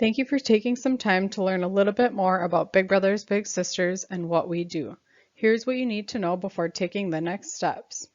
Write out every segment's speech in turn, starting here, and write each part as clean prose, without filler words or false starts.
Thank you for taking some time to learn a little bit more about Big Brothers Big Sisters and what we do. Here's what you need to know before taking the next steps.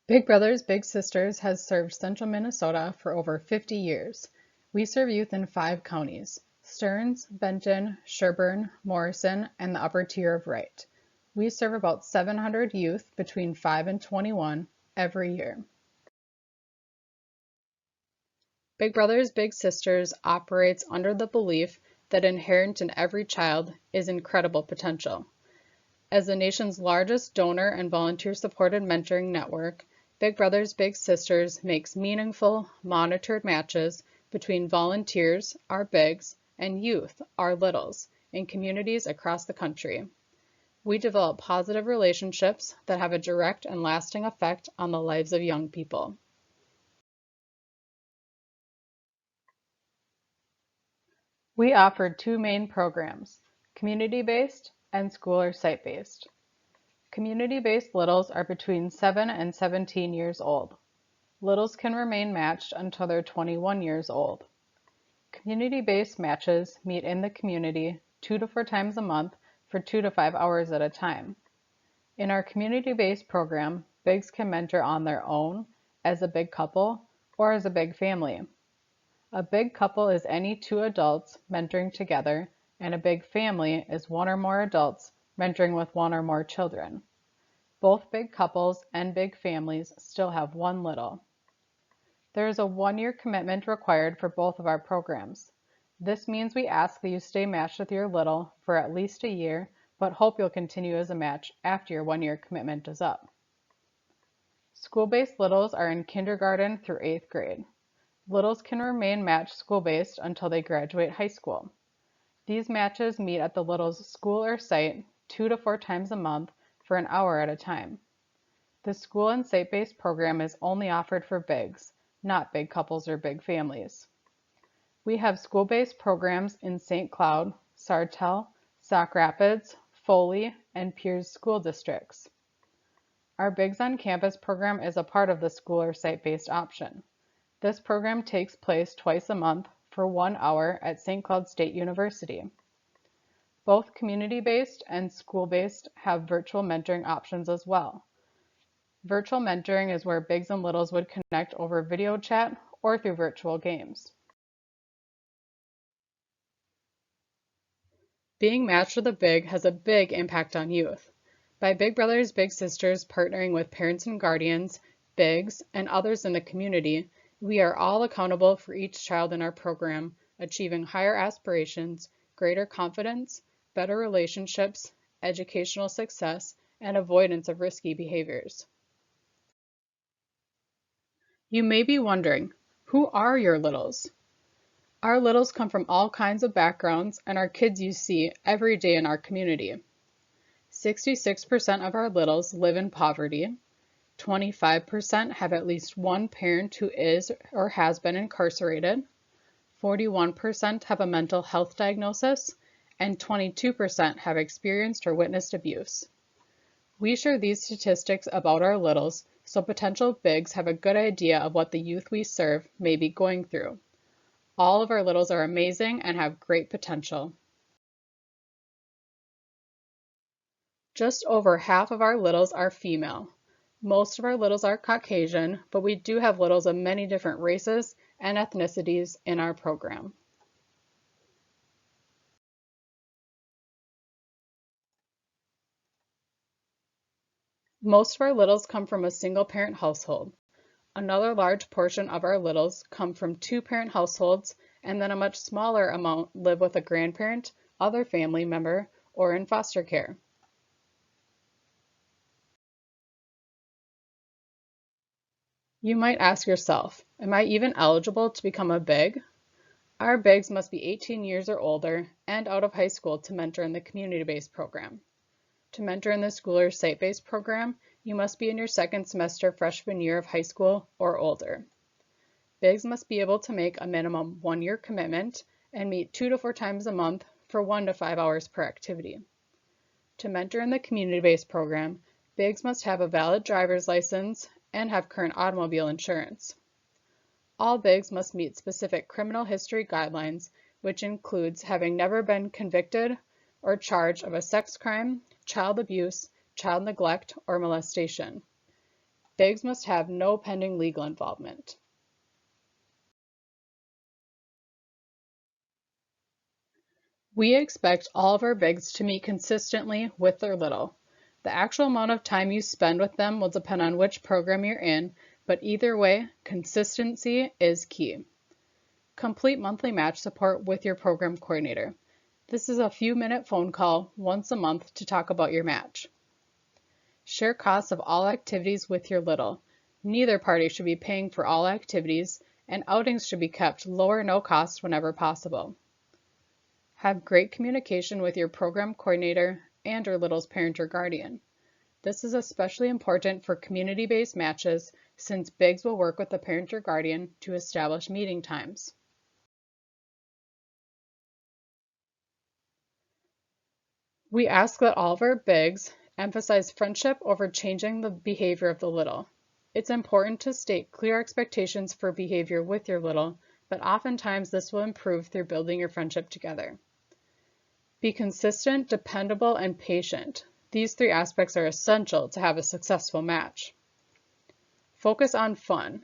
Big Brothers Big Sisters has served Central Minnesota for over 50 years. We serve youth in 5 counties: Stearns, Benton, Sherburne, Morrison, and the upper tier of Wright. We serve about 700 youth between 5 and 21 every year. Big Brothers Big Sisters operates under the belief that inherent in every child is incredible potential. As the nation's largest donor and volunteer-supported mentoring network, Big Brothers Big Sisters makes meaningful, monitored matches between volunteers, our bigs, and youth, our littles, in communities across the country. We develop positive relationships that have a direct and lasting effect on the lives of young people. We offer 2 main programs: community-based and school or site-based. Community-based littles are between 7 and 17 years old. Littles can remain matched until they're 21 years old. Community-based matches meet in the community 2 to 4 times a month for 2 to 5 hours at a time. In our community-based program, bigs can mentor on their own, as a big couple, or as a big family. A big couple is any 2 adults mentoring together, and a big family is 1 or more adults mentoring with 1 or more children. Both big couples and big families still have 1 little. There is a 1-year commitment required for both of our programs. This means we ask that you stay matched with your little for at least a year, but hope you'll continue as a match after your 1-year commitment is up. School-based littles are in kindergarten through 8th grade. Littles can remain matched school-based until they graduate high school. These matches meet at the little's school or site 2 to 4 times a month for an hour at a time. The school and site-based program is only offered for bigs, not big couples or big families. We have school-based programs in St. Cloud, Sartell, Sauk Rapids, Foley, and Pierce school districts. Our Bigs on Campus program is a part of the school or site-based option. This program takes place twice a month for 1 hour at St. Cloud State University. Both community-based and school-based have virtual mentoring options as well. Virtual mentoring is where bigs and littles would connect over video chat or through virtual games. Being matched with a big has a big impact on youth. By Big Brothers Big Sisters partnering with parents and guardians, bigs, and others in the community, we are all accountable for each child in our program, achieving higher aspirations, greater confidence, better relationships, educational success, and avoidance of risky behaviors. You may be wondering, who are your littles? Our littles come from all kinds of backgrounds and are kids you see every day in our community. 66% of our littles live in poverty. 25% have at least 1 parent who is or has been incarcerated, 41% have a mental health diagnosis, and 22% have experienced or witnessed abuse. We share these statistics about our littles so potential bigs have a good idea of what the youth we serve may be going through. All of our littles are amazing and have great potential. Just over half of our littles are female. Most of our littles are Caucasian, but we do have littles of many different races and ethnicities in our program. Most of our littles come from a single-parent household. Another large portion of our littles come from two-parent households, and then a much smaller amount live with a grandparent, other family member, or in foster care. You might ask yourself, am I even eligible to become a Big? Our Bigs must be 18 years or older and out of high school to mentor in the community-based program. To mentor in the school or site-based program, you must be in your second semester freshman year of high school or older. Bigs must be able to make a minimum 1-year commitment and meet 2 to 4 times a month for 1 to 5 hours per activity. To mentor in the community-based program, Bigs must have a valid driver's license and have current automobile insurance. All Bigs must meet specific criminal history guidelines, which includes having never been convicted or charged of a sex crime, child abuse, child neglect, or molestation. Bigs must have no pending legal involvement. We expect all of our Bigs to meet consistently with their little. The actual amount of time you spend with them will depend on which program you're in, but either way, consistency is key. Complete monthly match support with your program coordinator. This is a few-minute phone call once a month to talk about your match. Share costs of all activities with your little. Neither party should be paying for all activities, and outings should be kept low or no cost whenever possible. Have great communication with your program coordinator and your little's parent or guardian. This is especially important for community-based matches since Bigs will work with the parent or guardian to establish meeting times. We ask that all of our Bigs emphasize friendship over changing the behavior of the little. It's important to state clear expectations for behavior with your little, but oftentimes this will improve through building your friendship together. Be consistent, dependable, and patient. These 3 aspects are essential to have a successful match. Focus on fun.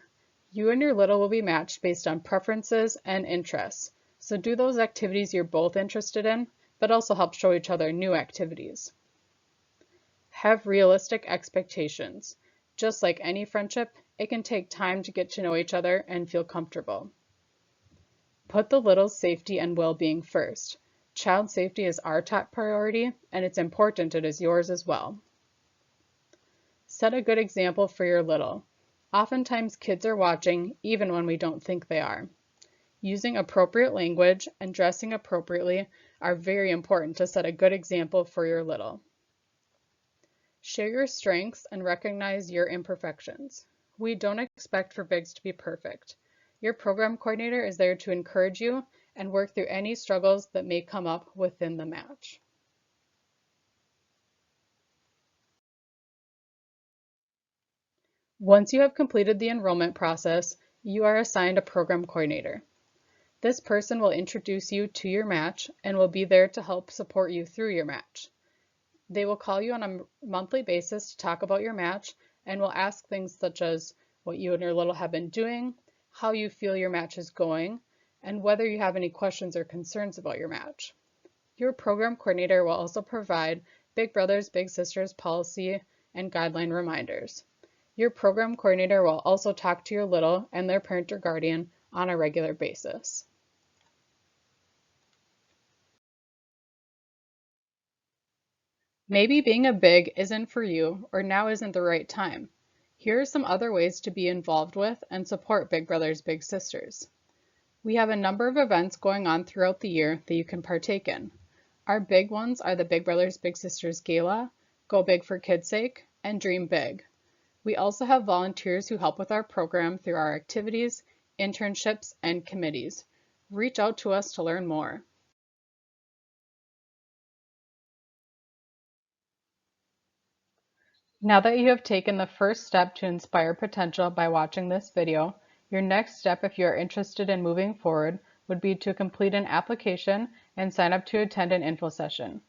You and your little will be matched based on preferences and interests, so do those activities you're both interested in, but also help show each other new activities. Have realistic expectations. Just like any friendship, it can take time to get to know each other and feel comfortable. Put the little's safety and well-being first. Child safety is our top priority, and it's important it is yours as well. Set a good example for your little. Oftentimes kids are watching even when we don't think they are. Using appropriate language and dressing appropriately are very important to set a good example for your little. Share your strengths and recognize your imperfections. We don't expect for Bigs to be perfect. Your program coordinator is there to encourage you and work through any struggles that may come up within the match. Once you have completed the enrollment process, you are assigned a program coordinator. This person will introduce you to your match and will be there to help support you through your match. They will call you on a monthly basis to talk about your match and will ask things such as what you and your little have been doing, how you feel your match is going, and whether you have any questions or concerns about your match. Your program coordinator will also provide Big Brothers Big Sisters policy and guideline reminders. Your program coordinator will also talk to your little and their parent or guardian on a regular basis. Maybe being a Big isn't for you, or now isn't the right time. Here are some other ways to be involved with and support Big Brothers Big Sisters. We have a number of events going on throughout the year that you can partake in. Our big ones are the Big Brothers Big Sisters Gala, Go Big for Kids' Sake, and Dream Big. We also have volunteers who help with our program through our activities, internships, and committees. Reach out to us to learn more. Now that you have taken the first step to inspire potential by watching this video, your next step if you are interested in moving forward would be to complete an application and sign up to attend an info session.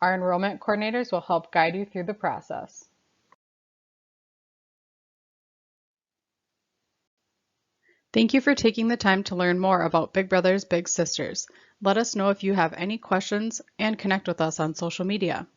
Our enrollment coordinators will help guide you through the process. Thank you for taking the time to learn more about Big Brothers Big Sisters. Let us know if you have any questions and connect with us on social media.